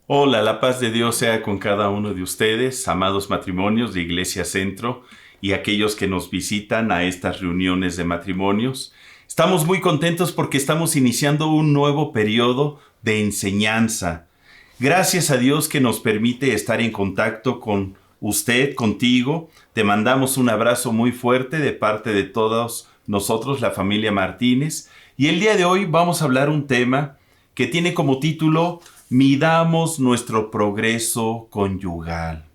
Hola, la paz de Dios sea con cada uno de ustedes, amados matrimonios de Iglesia Centro y aquellos que nos visitan a estas reuniones de matrimonios. Estamos muy contentos porque estamos iniciando un nuevo periodo de enseñanza. Gracias a Dios que nos permite estar en contacto con usted, contigo. Te mandamos un abrazo muy fuerte de parte de todos nosotros, la familia Martínez. Y el día de hoy vamos a hablar un tema que tiene como título Midamos nuestro progreso conyugal.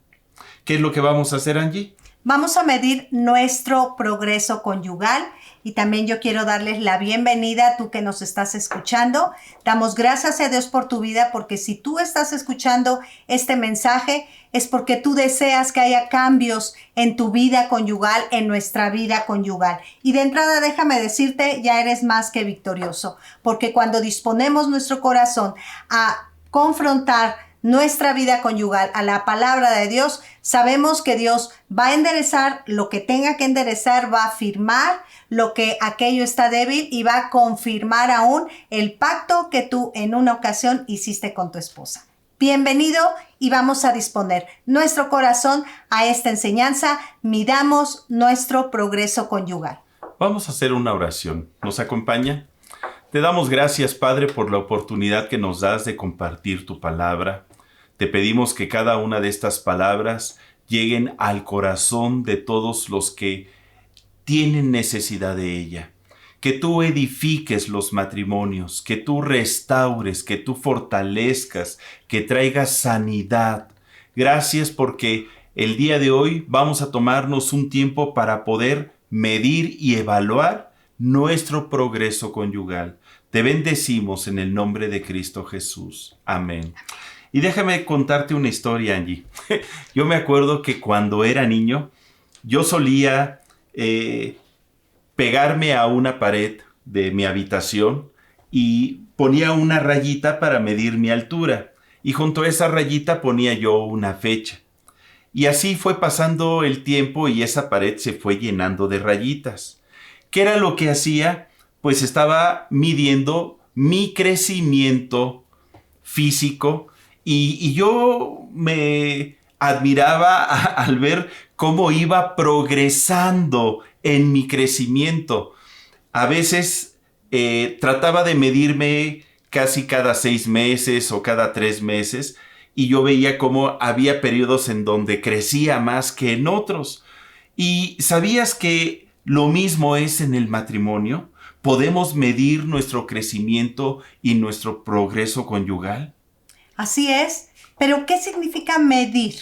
¿Qué es lo que vamos a hacer, Angie? Vamos a medir nuestro progreso conyugal y también yo quiero darles la bienvenida a tú que nos estás escuchando. Damos gracias a Dios por tu vida porque si tú estás escuchando este mensaje es porque tú deseas que haya cambios en tu vida conyugal, en nuestra vida conyugal. Y de entrada déjame decirte, ya eres más que victorioso, porque cuando disponemos nuestro corazón a confrontar nuestra vida conyugal a la palabra de Dios, sabemos que Dios va a enderezar lo que tenga que enderezar, va a afirmar lo que aquello está débil y va a confirmar aún el pacto que tú en una ocasión hiciste con tu esposa. Bienvenido y vamos a disponer nuestro corazón a esta enseñanza. Midamos nuestro progreso conyugal. Vamos a hacer una oración. ¿Nos acompaña? Te damos gracias, Padre, por la oportunidad que nos das de compartir tu palabra. Te pedimos que cada una de estas palabras lleguen al corazón de todos los que tienen necesidad de ella. Que tú edifiques los matrimonios, que tú restaures, que tú fortalezcas, que traigas sanidad. Gracias porque el día de hoy vamos a tomarnos un tiempo para poder medir y evaluar nuestro progreso conyugal. Te bendecimos en el nombre de Cristo Jesús. Amén. Y déjame contarte una historia, Angie. Yo me acuerdo que cuando era niño, yo solía pegarme a una pared de mi habitación y ponía una rayita para medir mi altura. Y junto a esa rayita ponía yo una fecha. Y así fue pasando el tiempo y esa pared se fue llenando de rayitas. ¿Qué era lo que hacía? Pues estaba midiendo mi crecimiento físico y yo me admiraba al ver cómo iba progresando en mi crecimiento. A veces trataba de medirme casi cada 6 meses o cada 3 meses y yo veía cómo había periodos en donde crecía más que en otros. ¿Y sabías que lo mismo es en el matrimonio? ¿Podemos medir nuestro crecimiento y nuestro progreso conyugal? Así es, pero ¿qué significa medir?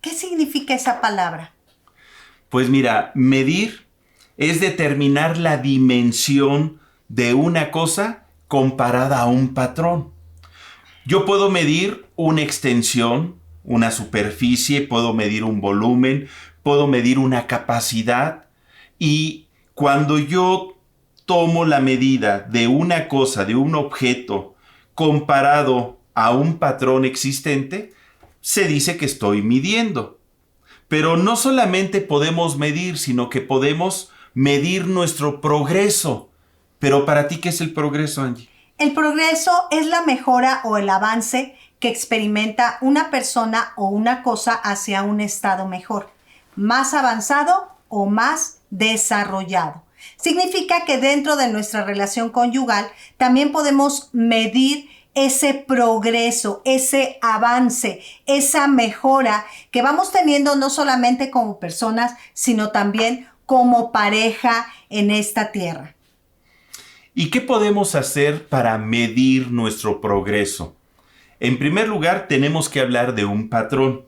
¿Qué significa esa palabra? Pues mira, medir es determinar la dimensión de una cosa comparada a un patrón. Yo puedo medir una extensión, una superficie, puedo medir un volumen, puedo medir una capacidad y cuando yo tomo la medida de una cosa, de un objeto, comparado a un patrón existente, se dice que estoy midiendo. Pero no solamente podemos medir, sino que podemos medir nuestro progreso. Pero para ti, ¿qué es el progreso, Angie? El progreso es la mejora o el avance que experimenta una persona o una cosa hacia un estado mejor, más avanzado o más desarrollado. Significa que dentro de nuestra relación conyugal también podemos medir ese progreso, ese avance, esa mejora que vamos teniendo no solamente como personas, sino también como pareja en esta tierra. ¿Y qué podemos hacer para medir nuestro progreso? En primer lugar, tenemos que hablar de un patrón.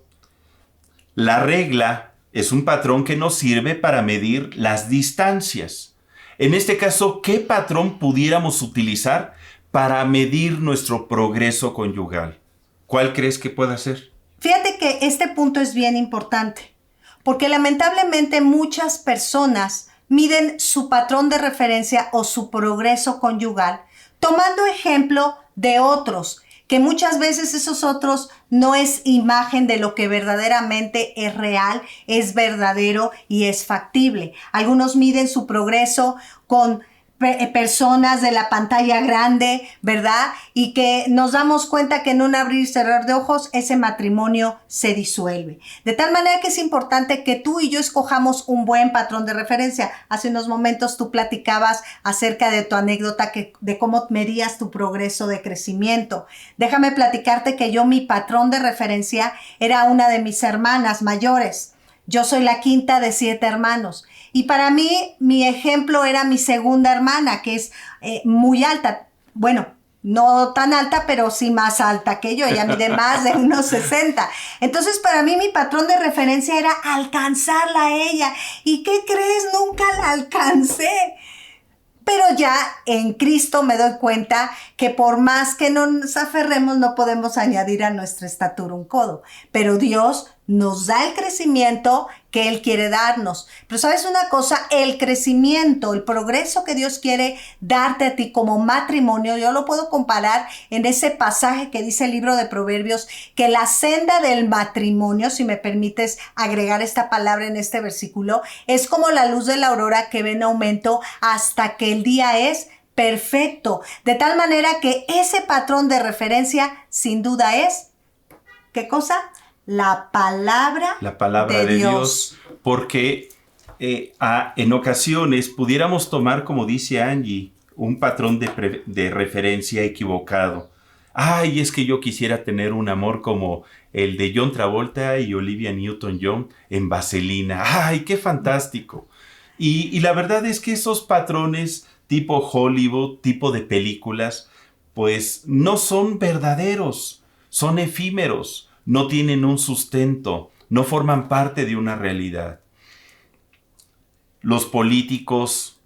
La regla es un patrón que nos sirve para medir las distancias. En este caso, ¿qué patrón pudiéramos utilizar para medir nuestro progreso conyugal? ¿Cuál crees que pueda ser? Fíjate que este punto es bien importante, porque lamentablemente muchas personas miden su patrón de referencia o su progreso conyugal tomando ejemplo de otros, que muchas veces esos otros no es imagen de lo que verdaderamente es real, es verdadero y es factible. Algunos miden su progreso con personas de la pantalla grande, ¿verdad? Y que nos damos cuenta que en un abrir y cerrar de ojos ese matrimonio se disuelve. De tal manera que es importante que tú y yo escojamos un buen patrón de referencia. Hace unos momentos tú platicabas acerca de tu anécdota de cómo medías tu progreso de crecimiento. Déjame platicarte que mi patrón de referencia era una de mis hermanas mayores. Yo soy la quinta de 7 hermanos. Y para mí, mi ejemplo era mi segunda hermana, que es muy alta. Bueno, no tan alta, pero sí más alta que yo. Ella mide más de 1,60. Entonces, para mí, mi patrón de referencia era alcanzarla a ella. ¿Y qué crees? Nunca la alcancé. Pero ya en Cristo me doy cuenta que por más que nos aferremos, no podemos añadir a nuestra estatura un codo. Pero Dios nos da el crecimiento que Él quiere darnos. Pero ¿sabes una cosa? El crecimiento, el progreso que Dios quiere darte a ti como matrimonio, yo lo puedo comparar en ese pasaje que dice el libro de Proverbios, que la senda del matrimonio, si me permites agregar esta palabra en este versículo, es como la luz de la aurora que ve en aumento hasta que el día es perfecto. De tal manera que ese patrón de referencia sin duda es, ¿qué cosa? La palabra de Dios. Porque en ocasiones pudiéramos tomar, como dice Angie, un patrón de referencia equivocado. Ay, es que yo quisiera tener un amor como el de John Travolta y Olivia Newton-John en Vaselina. ¡Ay, qué fantástico! Y la verdad es que esos patrones tipo Hollywood, tipo de películas, pues no son verdaderos, son efímeros. No tienen un sustento, no forman parte de una realidad. Los políticos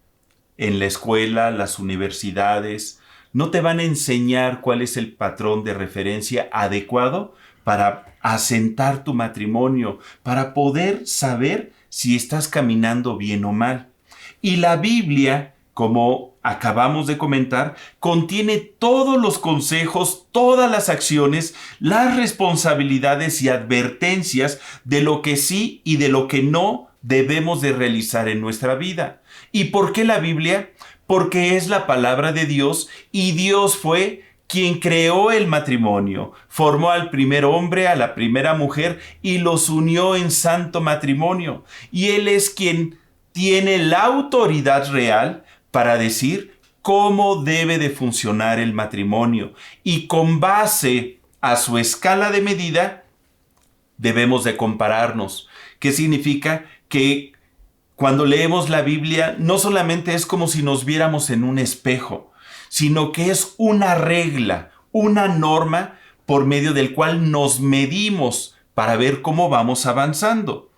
en la escuela, las universidades, no te van a enseñar cuál es el patrón de referencia adecuado para asentar tu matrimonio, para poder saber si estás caminando bien o mal. Y la Biblia, como acabamos de comentar, contiene todos los consejos, todas las acciones, las responsabilidades y advertencias de lo que sí y de lo que no debemos de realizar en nuestra vida. ¿Y por qué la Biblia? Porque es la palabra de Dios y Dios fue quien creó el matrimonio, formó al primer hombre, a la primera mujer y los unió en santo matrimonio. Y Él es quien tiene la autoridad real para decir cómo debe de funcionar el matrimonio. Y con base a su escala de medida, debemos de compararnos. ¿Qué significa? Que cuando leemos la Biblia, no solamente es como si nos viéramos en un espejo, sino que es una regla, una norma por medio del cual nos medimos para ver cómo vamos avanzando.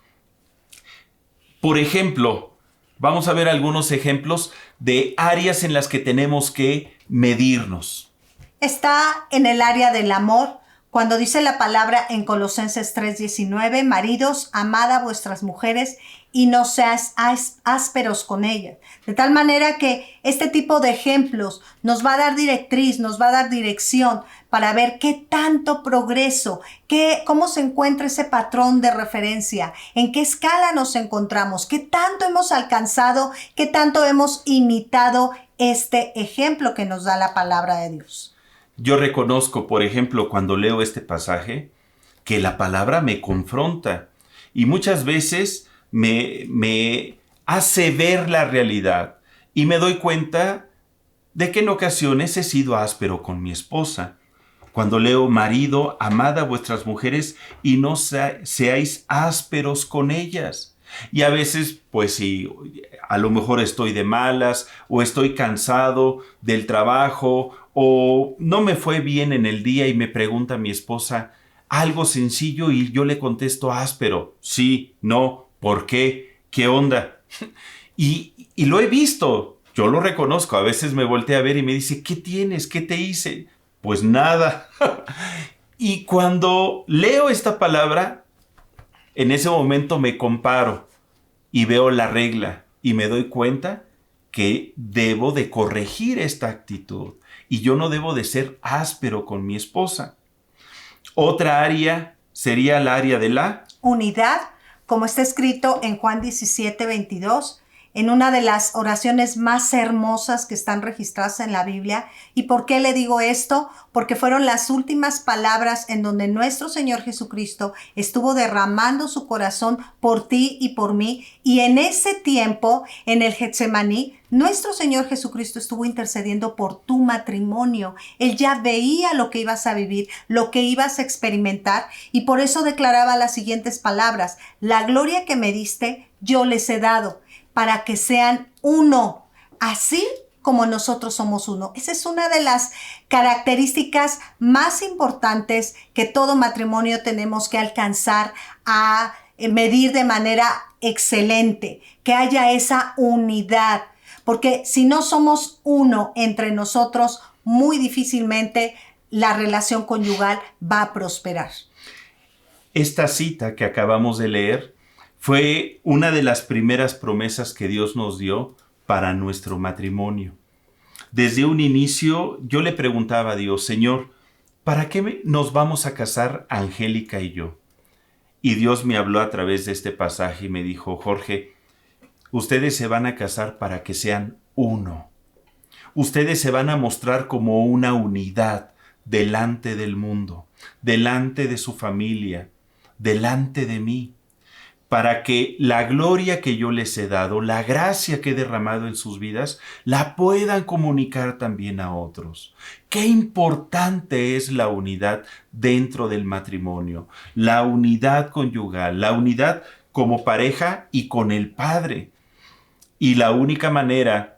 Por ejemplo, vamos a ver algunos ejemplos de áreas en las que tenemos que medirnos. Está en el área del amor, cuando dice la palabra en Colosenses 3:19, maridos, amad a vuestras mujeres y no seas ásperos con ellas. De tal manera que este tipo de ejemplos nos va a dar directriz, nos va a dar dirección para ver qué tanto progreso, cómo se encuentra ese patrón de referencia, en qué escala nos encontramos, qué tanto hemos alcanzado, qué tanto hemos imitado este ejemplo que nos da la palabra de Dios. Yo reconozco, por ejemplo, cuando leo este pasaje, que la palabra me confronta y muchas veces me hace ver la realidad y me doy cuenta de que en ocasiones he sido áspero con mi esposa. Cuando leo, marido, amad a vuestras mujeres y no seáis ásperos con ellas. Y a veces, pues sí, a lo mejor estoy de malas o estoy cansado del trabajo o no me fue bien en el día y me pregunta mi esposa algo sencillo y yo le contesto áspero. Sí, no, ¿por qué? ¿Qué onda? Y lo he visto, yo lo reconozco. A veces me voltea a ver y me dice, ¿qué tienes? ¿Qué te hice? Pues nada. Y cuando leo esta palabra, en ese momento me comparo y veo la regla y me doy cuenta que debo de corregir esta actitud y yo no debo de ser áspero con mi esposa. Otra área sería el área de la unidad, como está escrito en Juan 17:22, en una de las oraciones más hermosas que están registradas en la Biblia. ¿Y por qué le digo esto? Porque fueron las últimas palabras en donde nuestro Señor Jesucristo estuvo derramando su corazón por ti y por mí. Y en ese tiempo, en el Getsemaní, nuestro Señor Jesucristo estuvo intercediendo por tu matrimonio. Él ya veía lo que ibas a vivir, lo que ibas a experimentar, y por eso declaraba las siguientes palabras: la gloria que me diste, yo les he dado, para que sean uno, así como nosotros somos uno. Esa es una de las características más importantes que todo matrimonio tenemos que alcanzar a medir de manera excelente, que haya esa unidad. Porque si no somos uno entre nosotros, muy difícilmente la relación conyugal va a prosperar. Esta cita que acabamos de leer fue una de las primeras promesas que Dios nos dio para nuestro matrimonio. Desde un inicio yo le preguntaba a Dios: Señor, ¿para qué nos vamos a casar Angélica y yo? Y Dios me habló a través de este pasaje y me dijo: Jorge, ustedes se van a casar para que sean uno. Ustedes se van a mostrar como una unidad delante del mundo, delante de su familia, delante de mí, para que la gloria que yo les he dado, la gracia que he derramado en sus vidas, la puedan comunicar también a otros. Qué importante es la unidad dentro del matrimonio, la unidad conyugal, la unidad como pareja y con el Padre. Y la única manera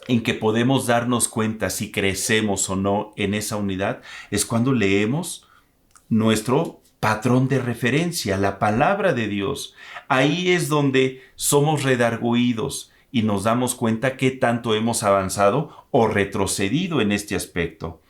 en que podemos darnos cuenta si crecemos o no en esa unidad es cuando leemos nuestro patrón de referencia, la palabra de Dios. Ahí es donde somos redarguidos y nos damos cuenta qué tanto hemos avanzado o retrocedido en este aspecto.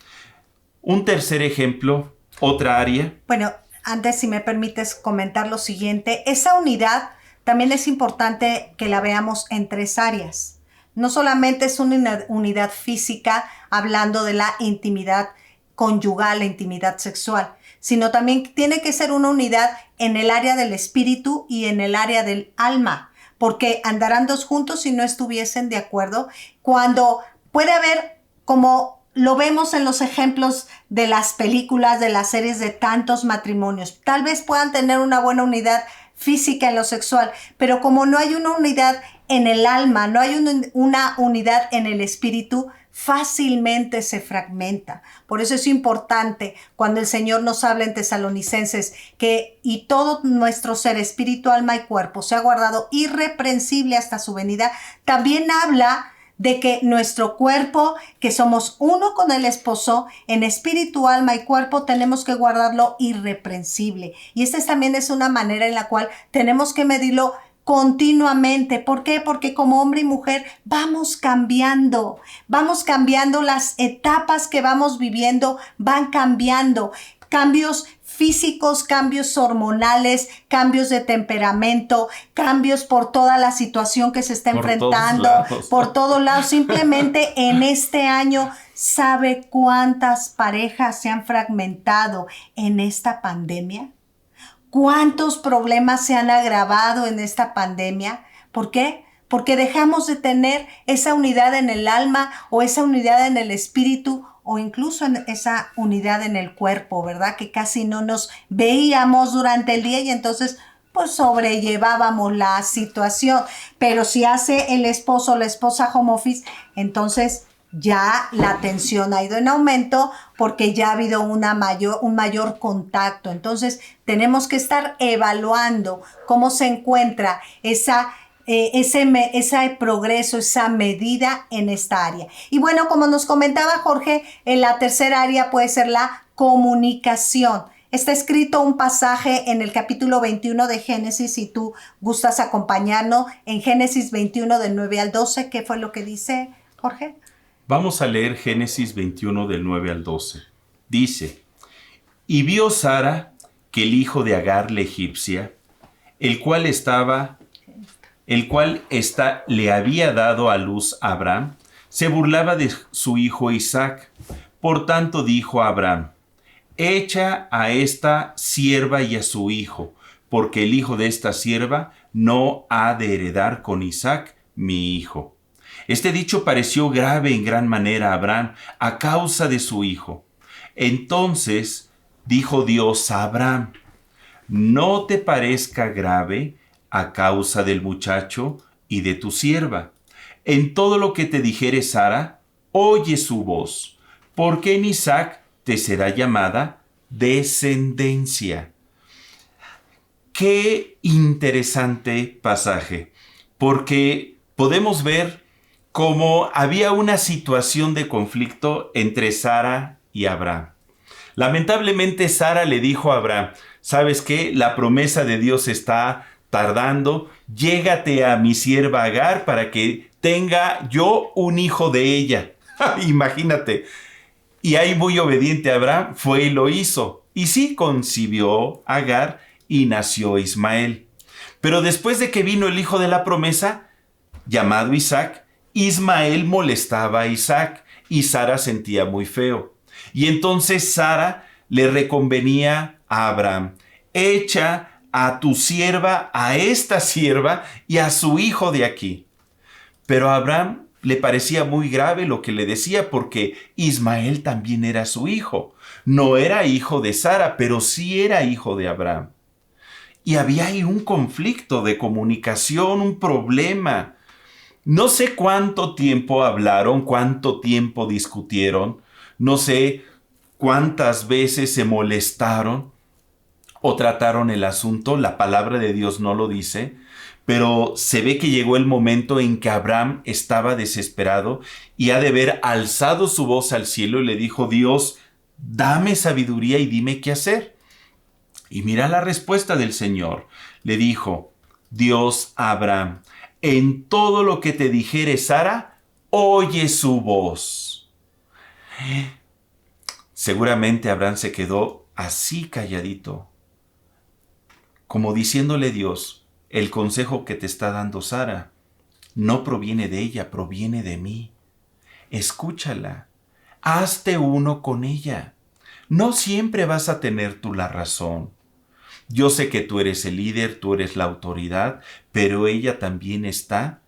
Un tercer ejemplo, otra área. Bueno, antes, si me permites comentar lo siguiente, esa unidad también es importante que la veamos en tres áreas. No solamente es una unidad física, hablando de la intimidad conyugal, la intimidad sexual, sino también tiene que ser una unidad en el área del espíritu y en el área del alma, porque andarán dos juntos si no estuviesen de acuerdo. Cuando puede haber, como lo vemos en los ejemplos de las películas, de las series, de tantos matrimonios, tal vez puedan tener una buena unidad física en lo sexual, pero como no hay una unidad en el alma, no hay una unidad en el espíritu, fácilmente se fragmenta. Por eso es importante cuando el Señor nos habla en Tesalonicenses que y todo nuestro ser, espíritu, alma y cuerpo, sea guardado irreprensible hasta su venida. También habla de que nuestro cuerpo, que somos uno con el esposo, en espíritu, alma y cuerpo, tenemos que guardarlo irreprensible. Y esta también es una manera en la cual tenemos que medirlo continuamente. ¿Por qué? Porque como hombre y mujer vamos cambiando, las etapas que vamos viviendo van cambiando. Cambios físicos, cambios hormonales, cambios de temperamento, cambios por toda la situación que se está enfrentando, por todos lados. Simplemente en este año, ¿sabe cuántas parejas se han fragmentado en esta pandemia? ¿Cuántos problemas se han agravado en esta pandemia? ¿Por qué? Porque dejamos de tener esa unidad en el alma o esa unidad en el espíritu o incluso en esa unidad en el cuerpo, ¿verdad? Que casi no nos veíamos durante el día y entonces pues sobrellevábamos la situación. Pero si hace el esposo o la esposa home office, entonces ya la tensión ha ido en aumento porque ya ha habido un mayor contacto. Entonces tenemos que estar evaluando cómo se encuentra ese progreso, esa medida en esta área. Y bueno, como nos comentaba Jorge, en la tercera área puede ser la comunicación. Está escrito un pasaje en el capítulo 21 de Génesis, si tú gustas acompañarnos, en Génesis 21 del 9 al 12. ¿Qué fue lo que dice, Jorge? Vamos a leer Génesis 21 del 9 al 12. Dice: Y vio Sara que el hijo de Agar la egipcia, el cual le había dado a luz a Abraham, se burlaba de su hijo Isaac. Por tanto dijo a Abraham: Echa a esta sierva y a su hijo, porque el hijo de esta sierva no ha de heredar con Isaac mi hijo. Este dicho pareció grave en gran manera a Abraham a causa de su hijo. Entonces dijo Dios a Abraham: no te parezca grave a causa del muchacho y de tu sierva. En todo lo que te dijere Sara, oye su voz, porque en Isaac te será llamada descendencia. Qué interesante pasaje, porque podemos ver cómo había una situación de conflicto entre Sara y Abraham. Lamentablemente Sara le dijo a Abraham: ¿sabes qué? La promesa de Dios está tardando. Llégate a mi sierva Agar para que tenga yo un hijo de ella. Imagínate. Y ahí, muy obediente Abraham, fue y lo hizo. Y sí, concibió Agar y nació Ismael. Pero después de que vino el hijo de la promesa, llamado Isaac, Ismael molestaba a Isaac y Sara sentía muy feo. Y entonces Sara le reconvenía a Abraham: echa a tu sierva, a esta sierva y a su hijo de aquí. Pero a Abraham le parecía muy grave lo que le decía, porque Ismael también era su hijo. No era hijo de Sara, pero sí era hijo de Abraham. Y había ahí un conflicto de comunicación, un problema. No sé cuánto tiempo hablaron, cuánto tiempo discutieron, no sé cuántas veces se molestaron o trataron el asunto. La palabra de Dios no lo dice, pero se ve que llegó el momento en que Abraham estaba desesperado y ha de haber alzado su voz al cielo y le dijo: Dios, dame sabiduría y dime qué hacer. Y mira la respuesta del Señor. Le dijo Dios a Abraham: en todo lo que te dijere Sara, oye su voz. Seguramente Abraham se quedó así calladito, como diciéndole Dios: el consejo que te está dando Sara no proviene de ella, proviene de mí. Escúchala, hazte uno con ella. No siempre vas a tener tú la razón. Yo sé que tú eres el líder, tú eres la autoridad, pero ella también está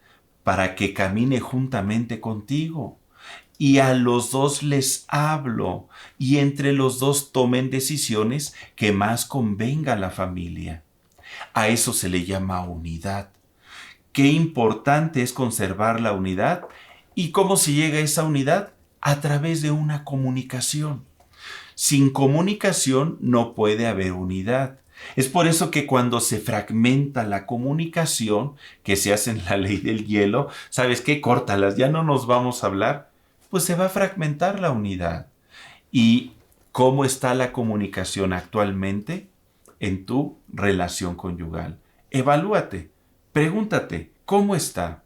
para que camine juntamente contigo. Y a los dos les hablo, y entre los dos tomen decisiones que más convenga a la familia. A eso se le llama unidad. Qué importante es conservar la unidad. ¿Y cómo se llega a esa unidad? A través de una comunicación. Sin comunicación no puede haber unidad. Es por eso que cuando se fragmenta la comunicación, que se hace en la ley del hielo, ¿sabes qué? Córtalas, ya no nos vamos a hablar. Pues se va a fragmentar la unidad. ¿Y cómo está la comunicación actualmente en tu relación conyugal? Evalúate, pregúntate, ¿cómo está?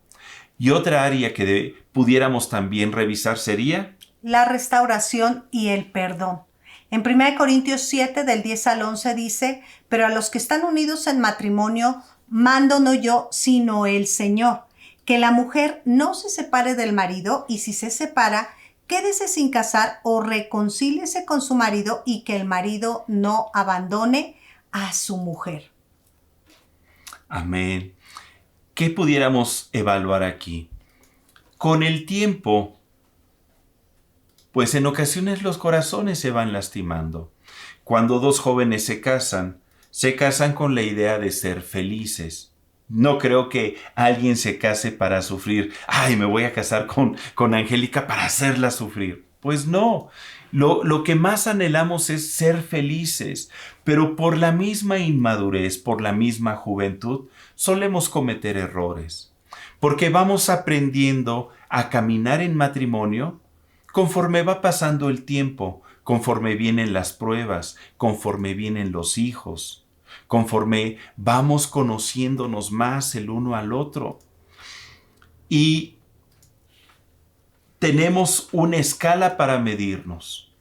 Y otra área que pudiéramos también revisar sería la restauración y el perdón. En 1 Corintios 7, del 10 al 11 dice: pero a los que están unidos en matrimonio, mando no yo, sino el Señor, que la mujer no se separe del marido, y si se separa, quédese sin casar o reconcíliese con su marido, y que el marido no abandone a su mujer. Amén. ¿Qué pudiéramos evaluar aquí? Con el tiempo, pues en ocasiones los corazones se van lastimando. Cuando dos jóvenes se casan con la idea de ser felices. No creo que alguien se case para sufrir. Ay, me voy a casar con Angélica para hacerla sufrir. Pues no. Lo que más anhelamos es ser felices, pero por la misma inmadurez, por la misma juventud, solemos cometer errores. Porque vamos aprendiendo a caminar en matrimonio conforme va pasando el tiempo, conforme vienen las pruebas, conforme vienen los hijos, conforme vamos conociéndonos más el uno al otro. Y tenemos una escala para medirnos,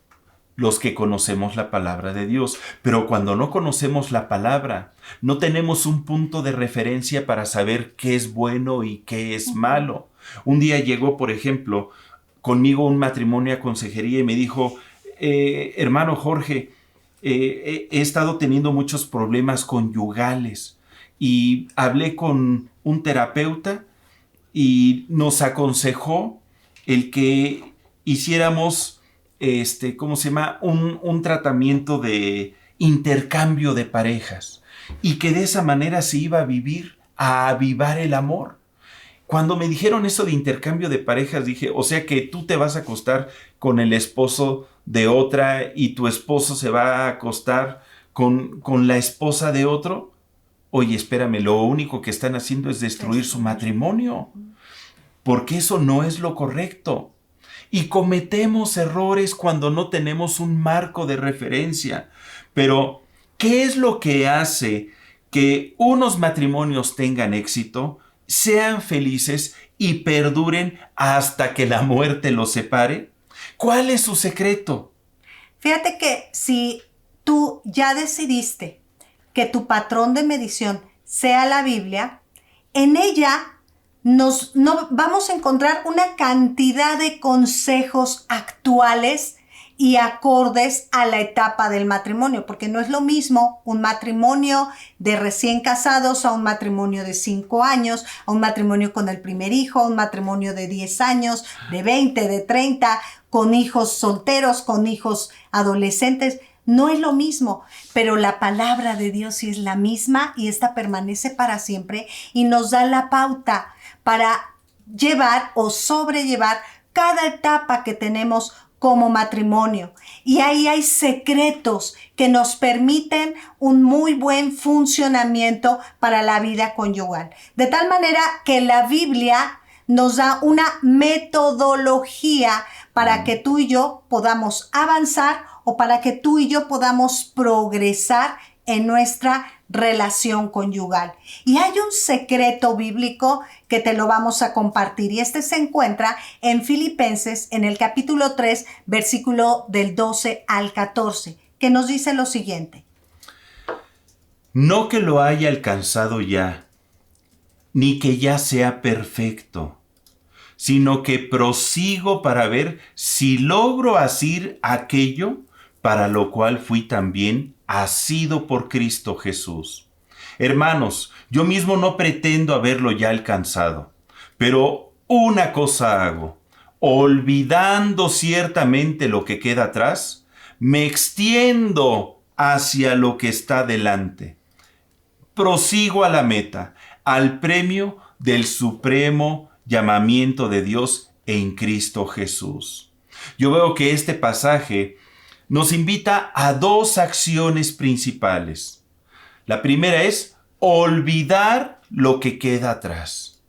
los que conocemos la palabra de Dios. Pero cuando no conocemos la palabra, no tenemos un punto de referencia para saber qué es bueno y qué es malo. Un día llegó, por ejemplo, conmigo un matrimonio a consejería y me dijo: hermano Jorge, he estado teniendo muchos problemas conyugales y hablé con un terapeuta y nos aconsejó el que hiciéramos, ¿cómo se llama? Un tratamiento de intercambio de parejas y que de esa manera se iba a avivar el amor. Cuando me dijeron eso de intercambio de parejas, dije, o sea que tú te vas a acostar con el esposo de otra y tu esposo se va a acostar con la esposa de otro. Oye, espérame, lo único que están haciendo es destruir su matrimonio, porque eso no es lo correcto. Y cometemos errores cuando no tenemos un marco de referencia. Pero, ¿qué es lo que hace que unos matrimonios tengan éxito, sean felices y perduren hasta que la muerte los separe? ¿Cuál es su secreto? Fíjate que si tú ya decidiste que tu patrón de medición sea la Biblia, en ella vamos a encontrar una cantidad de consejos actuales y acordes a la etapa del matrimonio, porque no es lo mismo un matrimonio de recién casados a un matrimonio de 5 años, a un matrimonio con el primer hijo, a un matrimonio de 10 años, de 20, de 30, con hijos solteros, con hijos adolescentes. No es lo mismo, pero la palabra de Dios sí es la misma y esta permanece para siempre y nos da la pauta para llevar o sobrellevar cada etapa que tenemos como matrimonio. Y ahí hay secretos que nos permiten un muy buen funcionamiento para la vida conyugal. De tal manera que la Biblia nos da una metodología para que tú y yo podamos avanzar o para que tú y yo podamos progresar en nuestra relación conyugal. Y hay un secreto bíblico que te lo vamos a compartir y este se encuentra en Filipenses en el capítulo 3, versículo del 12 al 14, que nos dice lo siguiente. No que lo haya alcanzado ya, ni que ya sea perfecto, sino que prosigo para ver si logro hacer aquello para lo cual fui también asido por Cristo Jesús. Hermanos, yo mismo no pretendo haberlo ya alcanzado, pero una cosa hago, olvidando ciertamente lo que queda atrás, me extiendo hacia lo que está delante. Prosigo a la meta, al premio del supremo llamamiento de Dios en Cristo Jesús. Yo veo que este pasaje nos invita a 2 acciones principales. La primera es olvidar lo que queda atrás.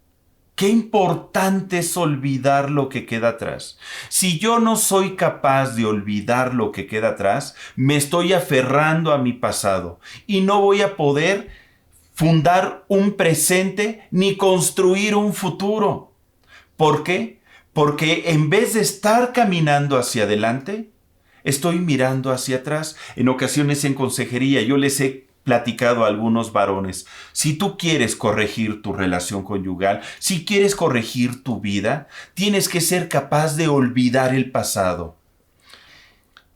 Qué importante es olvidar lo que queda atrás. Si yo no soy capaz de olvidar lo que queda atrás, me estoy aferrando a mi pasado y no voy a poder fundar un presente ni construir un futuro. ¿Por qué? Porque en vez de estar caminando hacia adelante, estoy mirando hacia atrás. En ocasiones en consejería yo les he platicado a algunos varones, si tú quieres corregir tu relación conyugal, si quieres corregir tu vida, tienes que ser capaz de olvidar el pasado.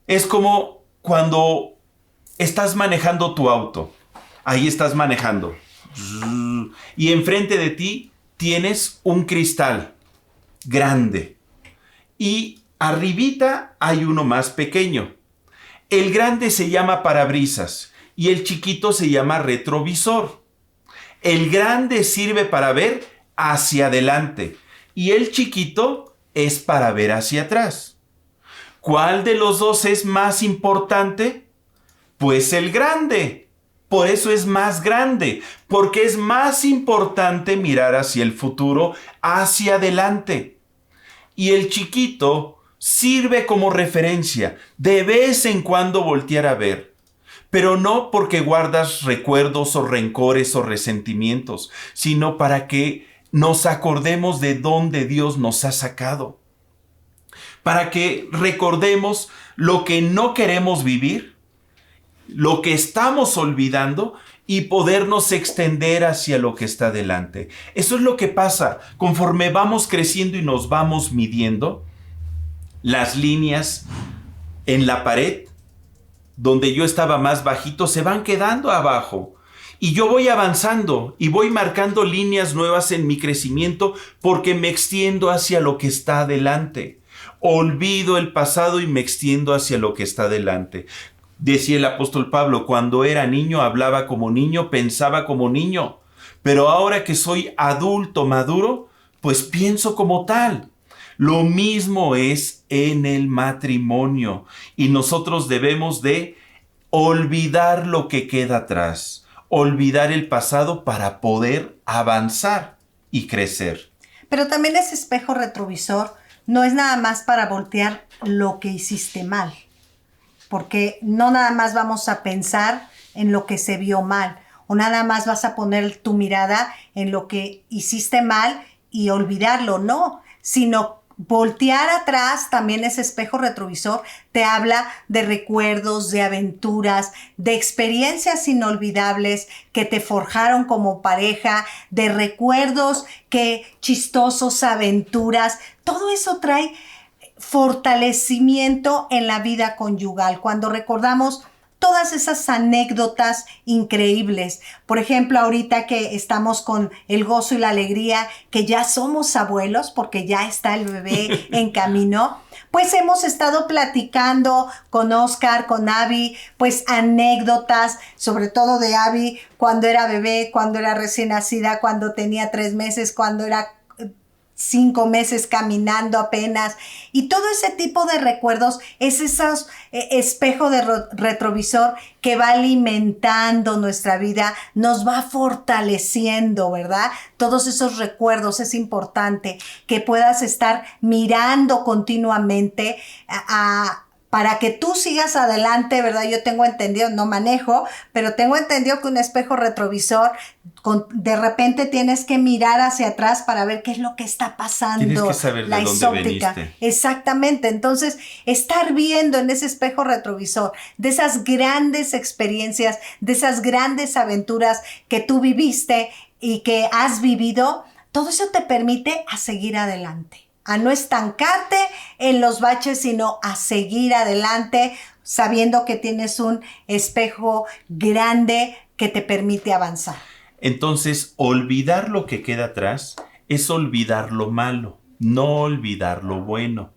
Es como cuando estás manejando tu auto. Ahí estás manejando. Y enfrente de ti tienes un cristal grande. Y arribita hay uno más pequeño. El grande se llama parabrisas y el chiquito se llama retrovisor. El grande sirve para ver hacia adelante y el chiquito es para ver hacia atrás. ¿Cuál de los dos es más importante? Pues el grande. Por eso es más grande, porque es más importante mirar hacia el futuro, hacia adelante. Y el chiquito sirve como referencia, de vez en cuando voltear a ver, pero no porque guardas recuerdos o rencores o resentimientos, sino para que nos acordemos de dónde Dios nos ha sacado, para que recordemos lo que no queremos vivir, lo que estamos olvidando y podernos extender hacia lo que está delante. Eso es lo que pasa conforme vamos creciendo y nos vamos midiendo. Las líneas en la pared donde yo estaba más bajito se van quedando abajo Y yo voy avanzando y voy marcando líneas nuevas en mi crecimiento porque me extiendo hacia lo que está adelante. Olvido el pasado y me extiendo hacia lo que está adelante. Decía el apóstol Pablo, cuando era niño hablaba como niño, pensaba como niño, pero ahora que soy adulto maduro, pues pienso como tal. Lo mismo es en el matrimonio y nosotros debemos de olvidar lo que queda atrás, olvidar el pasado para poder avanzar y crecer. Pero también ese espejo retrovisor no es nada más para voltear lo que hiciste mal, porque no nada más vamos a pensar en lo que se vio mal, o nada más vas a poner tu mirada en lo que hiciste mal y olvidarlo, no, sino voltear atrás. También ese espejo retrovisor te habla de recuerdos, de aventuras, de experiencias inolvidables que te forjaron como pareja, de recuerdos chistosos, aventuras. Todo eso trae fortalecimiento en la vida conyugal cuando recordamos todas esas anécdotas increíbles. Por ejemplo, ahorita que estamos con el gozo y la alegría, que ya somos abuelos porque ya está el bebé en camino, pues hemos estado platicando con Oscar, con Abby, pues anécdotas, sobre todo de Abby, cuando era bebé, cuando era recién nacida, cuando tenía 3 meses, cuando era 5 meses caminando apenas, y todo ese tipo de recuerdos es esos espejo de retrovisor que va alimentando nuestra vida, nos va fortaleciendo, ¿verdad? Todos esos recuerdos, es importante que puedas estar mirando continuamente para que tú sigas adelante, ¿verdad? Yo tengo entendido, no manejo, pero tengo entendido que un espejo retrovisor, de repente tienes que mirar hacia atrás para ver qué es lo que está pasando. Tienes que saber de dónde veniste. Exactamente. Entonces, estar viendo en ese espejo retrovisor de esas grandes experiencias, de esas grandes aventuras que tú viviste y que has vivido, todo eso te permite a seguir adelante, a no estancarte en los baches, sino a seguir adelante, sabiendo que tienes un espejo grande que te permite avanzar. Entonces, olvidar lo que queda atrás es olvidar lo malo, no olvidar lo bueno.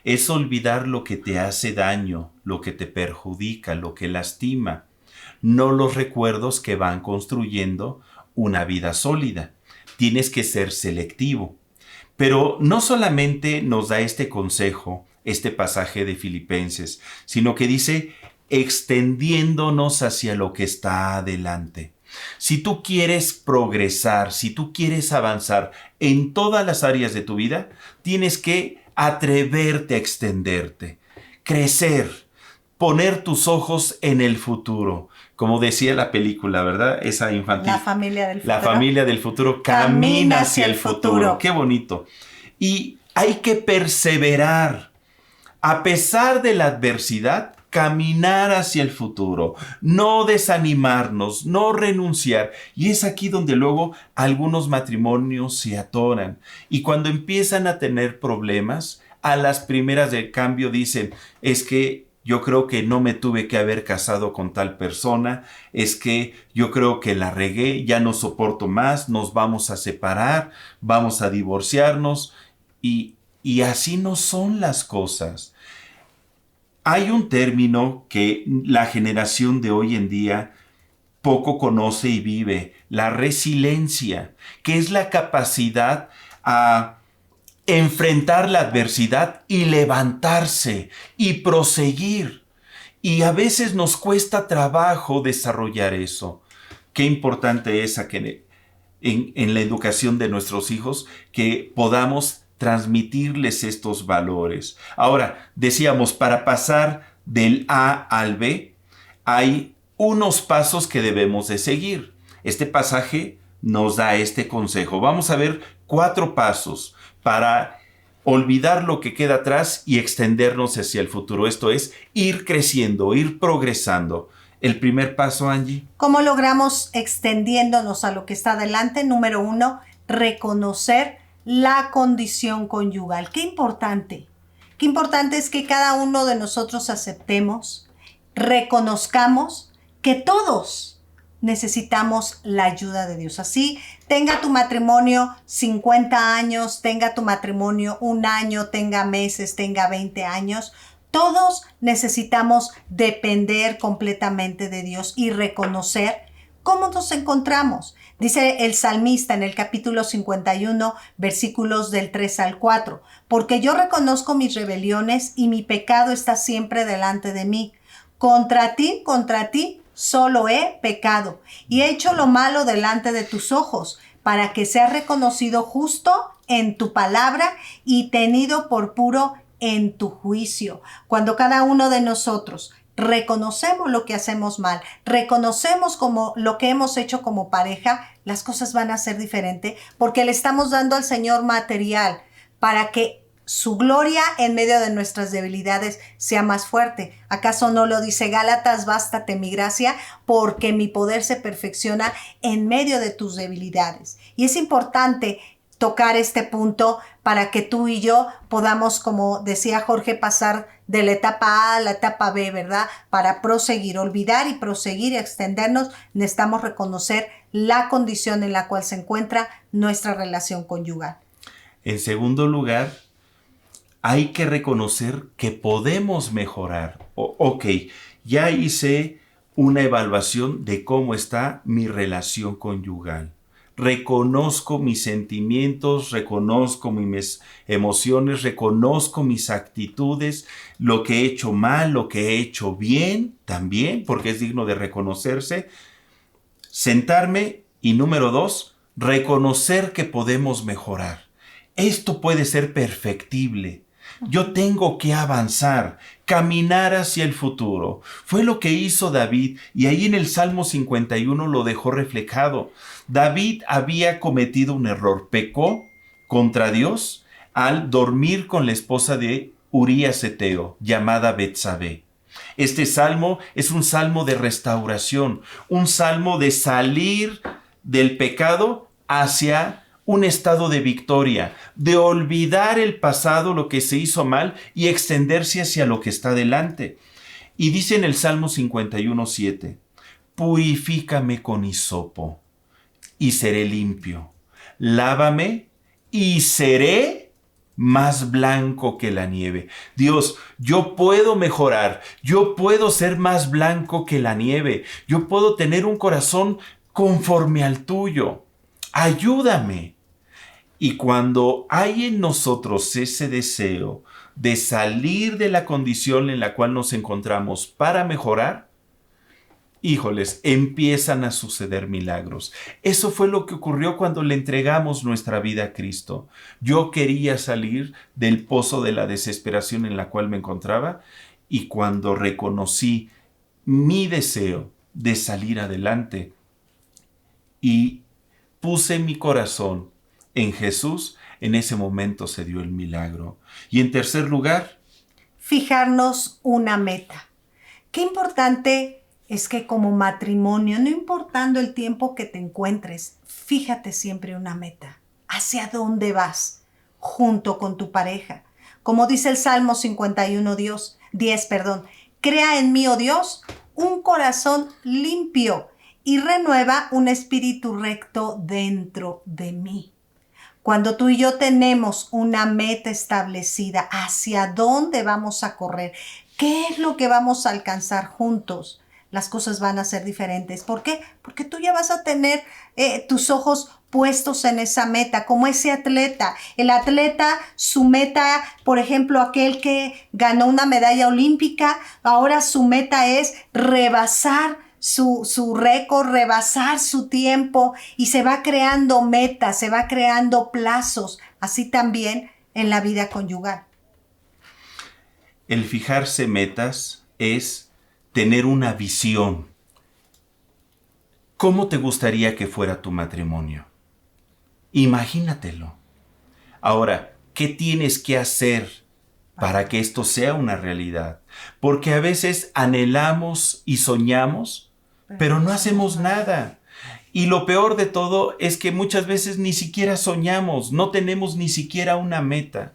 Es olvidar lo que te hace daño, lo que te perjudica, lo que lastima, no los recuerdos que van construyendo una vida sólida. Tienes que ser selectivo. Pero no solamente nos da este consejo, este pasaje de Filipenses, sino que dice, extendiéndonos hacia lo que está adelante. Si tú quieres progresar, si tú quieres avanzar en todas las áreas de tu vida, tienes que atreverte a extenderte, crecer, poner tus ojos en el futuro. Como decía la película, ¿verdad? Esa infantil. La familia del futuro. La familia del futuro camina hacia el futuro. Qué bonito. Y hay que perseverar. A pesar de la adversidad, caminar hacia el futuro. No desanimarnos, no renunciar. Y es aquí donde luego algunos matrimonios se atoran. Y cuando empiezan a tener problemas, a las primeras del cambio dicen, es que yo creo que no me tuve que haber casado con tal persona, es que yo creo que la regué, ya no soporto más, nos vamos a separar, vamos a divorciarnos y así no son las cosas. Hay un término que la generación de hoy en día poco conoce y vive, la resiliencia, que es la capacidad a enfrentar la adversidad y levantarse y proseguir. Y a veces nos cuesta trabajo desarrollar eso. Qué importante es que en la educación de nuestros hijos que podamos transmitirles estos valores. Ahora, decíamos, para pasar del A al B, hay unos pasos que debemos de seguir. Este pasaje nos da este consejo. Vamos a ver 4 pasos para olvidar lo que queda atrás y extendernos hacia el futuro. Esto es ir creciendo, ir progresando. El primer paso, Angie. ¿Cómo logramos extendiéndonos a lo que está adelante? Número 1, reconocer la condición conyugal. Qué importante. Qué importante es que cada uno de nosotros aceptemos, reconozcamos que todos necesitamos la ayuda de Dios. Así tenga tu matrimonio 50 años, tenga tu matrimonio 1 año, tenga meses, tenga 20 años. Todos necesitamos depender completamente de Dios y reconocer cómo nos encontramos. Dice el salmista en el capítulo 51, versículos del 3 al 4, porque yo reconozco mis rebeliones y mi pecado está siempre delante de mí. Contra ti, solo he pecado y he hecho lo malo delante de tus ojos, para que seas reconocido justo en tu palabra y tenido por puro en tu juicio. Cuando cada uno de nosotros reconocemos lo que hacemos mal, reconocemos como lo que hemos hecho como pareja, las cosas van a ser diferentes porque le estamos dando al Señor material para que su gloria en medio de nuestras debilidades sea más fuerte. ¿Acaso no lo dice Gálatas? Bástate mi gracia, porque mi poder se perfecciona en medio de tus debilidades. Y es importante tocar este punto para que tú y yo podamos, como decía Jorge, pasar de la etapa A a la etapa B, ¿verdad? Para proseguir, olvidar y proseguir y extendernos, necesitamos reconocer la condición en la cual se encuentra nuestra relación conyugal. En segundo lugar, hay que reconocer que podemos mejorar. Ok, ya hice una evaluación de cómo está mi relación conyugal. Reconozco mis sentimientos, reconozco mis emociones, reconozco mis actitudes, lo que he hecho mal, lo que he hecho bien también, porque es digno de reconocerse. Sentarme y número 2, reconocer que podemos mejorar. Esto puede ser perfectible. Yo tengo que avanzar, caminar hacia el futuro. Fue lo que hizo David y ahí en el Salmo 51 lo dejó reflejado. David había cometido un error, pecó contra Dios al dormir con la esposa de Urías Eteo, llamada Betsabé. Este salmo es un salmo de restauración, un salmo de salir del pecado hacia un estado de victoria, de olvidar el pasado, lo que se hizo mal y extenderse hacia lo que está delante. Y dice en el Salmo 51:7, purifícame con hisopo y seré limpio, lávame y seré más blanco que la nieve. Dios, yo puedo mejorar, yo puedo ser más blanco que la nieve, yo puedo tener un corazón conforme al tuyo. Ayúdame. Y cuando hay en nosotros ese deseo de salir de la condición en la cual nos encontramos para mejorar, híjoles, empiezan a suceder milagros. Eso fue lo que ocurrió cuando le entregamos nuestra vida a Cristo. Yo quería salir del pozo de la desesperación en la cual me encontraba y cuando reconocí mi deseo de salir adelante y puse mi corazón en Jesús, en ese momento se dio el milagro. Y en tercer lugar, fijarnos una meta. Qué importante es que como matrimonio, no importando el tiempo que te encuentres, fíjate siempre una meta. ¿Hacia dónde vas? Junto con tu pareja. Como dice el Salmo 51, 10, crea en mí, oh Dios, un corazón limpio y renueva un espíritu recto dentro de mí. Cuando tú y yo tenemos una meta establecida, hacia dónde vamos a correr, qué es lo que vamos a alcanzar juntos, las cosas van a ser diferentes. ¿Por qué? Porque tú ya vas a tener tus ojos puestos en esa meta, como ese atleta. El atleta, su meta, por ejemplo, aquel que ganó una medalla olímpica, ahora su meta es rebasar su récord, rebasar su tiempo y se va creando metas, se va creando plazos, así también en la vida conyugal. El fijarse metas es tener una visión. ¿Cómo te gustaría que fuera tu matrimonio? Imagínatelo. Ahora, ¿qué tienes que hacer para que esto sea una realidad? Porque a veces anhelamos y soñamos, pero no hacemos nada. Y lo peor de todo es que muchas veces ni siquiera soñamos, no tenemos ni siquiera una meta.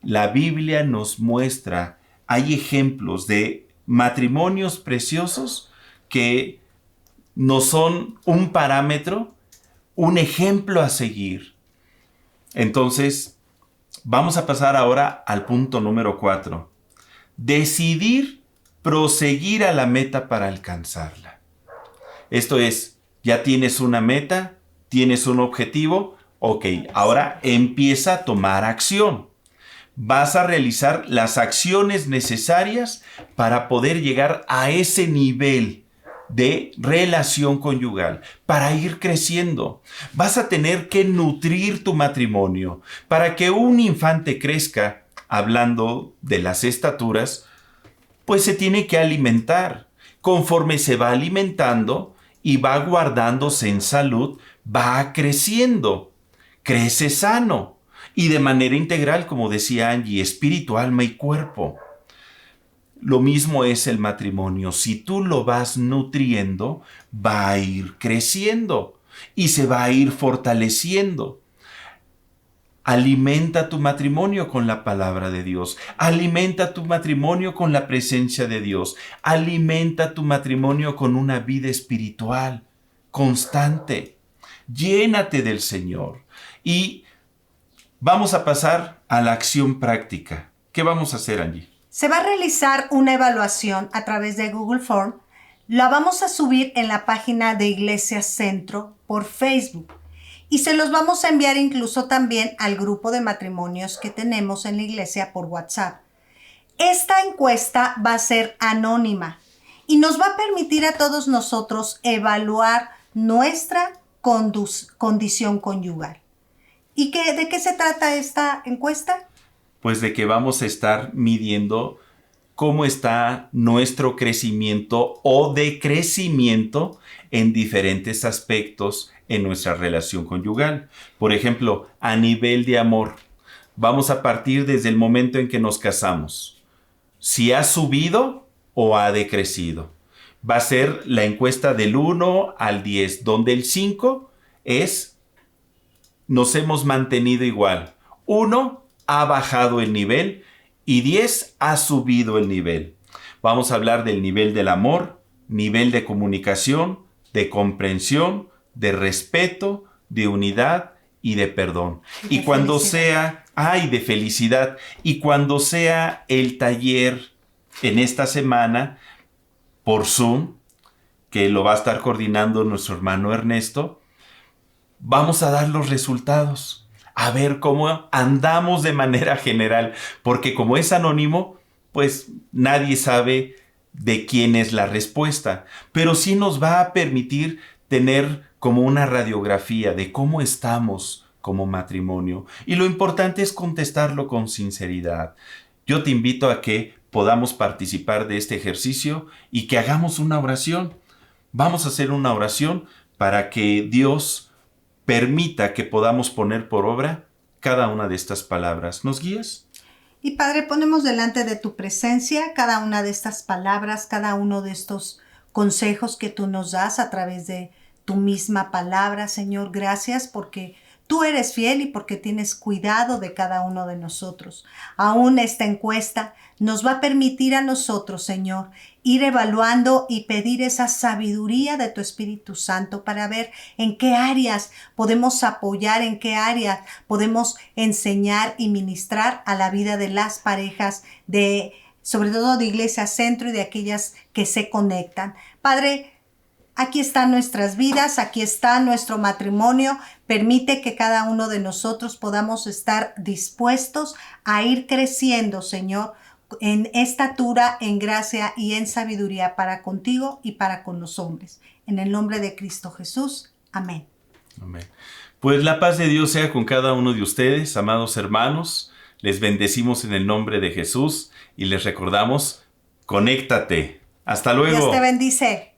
La Biblia nos muestra, hay ejemplos de matrimonios preciosos que nos son un parámetro, un ejemplo a seguir. Entonces, vamos a pasar ahora al punto número 4. Decidir proseguir a la meta para alcanzarla. Esto es, ya tienes una meta, tienes un objetivo, ok, ahora empieza a tomar acción. Vas a realizar las acciones necesarias para poder llegar a ese nivel de relación conyugal, para ir creciendo. Vas a tener que nutrir tu matrimonio. Para que un infante crezca, hablando de las estaturas, pues se tiene que alimentar. Conforme se va alimentando y va guardándose en salud, va creciendo. Crece sano y de manera integral, como decía Angie, espíritu, alma y cuerpo. Lo mismo es el matrimonio. Si tú lo vas nutriendo, va a ir creciendo y se va a ir fortaleciendo. Alimenta tu matrimonio con la palabra de Dios. Alimenta tu matrimonio con la presencia de Dios. Alimenta tu matrimonio con una vida espiritual constante. Llénate del Señor. Y vamos a pasar a la acción práctica. ¿Qué vamos a hacer, Angie? Se va a realizar una evaluación a través de Google Form. La vamos a subir en la página de Iglesia Centro por Facebook. Y se los vamos a enviar incluso también al grupo de matrimonios que tenemos en la iglesia por WhatsApp. Esta encuesta va a ser anónima y nos va a permitir a todos nosotros evaluar nuestra condición conyugal. ¿Y de qué se trata esta encuesta? Pues de que vamos a estar midiendo cómo está nuestro crecimiento o decrecimiento en diferentes aspectos en nuestra relación conyugal. Por ejemplo, a nivel de amor, vamos a partir desde el momento en que nos casamos. Si ha subido o ha decrecido. Va a ser la encuesta del 1 al 10, donde el 5 es nos hemos mantenido igual. 1 ha bajado el nivel y 10 ha subido el nivel. Vamos a hablar del nivel del amor, nivel de comunicación, de comprensión, de respeto, de unidad y de perdón. Y cuando sea, de felicidad. Y cuando sea el taller en esta semana por Zoom, que lo va a estar coordinando nuestro hermano Ernesto, vamos a dar los resultados. A ver cómo andamos de manera general, porque como es anónimo, pues nadie sabe de quién es la respuesta, pero sí nos va a permitir tener como una radiografía de cómo estamos como matrimonio. Y lo importante es contestarlo con sinceridad. Yo te invito a que podamos participar de este ejercicio y que hagamos una oración. Vamos a hacer una oración para que Dios permita que podamos poner por obra cada una de estas palabras. ¿Nos guías? Y Padre, ponemos delante de tu presencia cada una de estas palabras, cada uno de estos consejos que tú nos das a través de tu misma palabra, Señor. Gracias porque tú eres fiel y porque tienes cuidado de cada uno de nosotros. Aún esta encuesta nos va a permitir a nosotros, Señor, ir evaluando y pedir esa sabiduría de tu Espíritu Santo para ver en qué áreas podemos apoyar, en qué áreas podemos enseñar y ministrar a la vida de las parejas, sobre todo de Iglesia Centro y de aquellas que se conectan. Padre, aquí están nuestras vidas, aquí está nuestro matrimonio. Permite que cada uno de nosotros podamos estar dispuestos a ir creciendo, Señor, en estatura, en gracia y en sabiduría para contigo y para con los hombres. En el nombre de Cristo Jesús. Amén. Amén. Pues la paz de Dios sea con cada uno de ustedes, amados hermanos. Les bendecimos en el nombre de Jesús y les recordamos, conéctate. Hasta luego. Dios te bendice.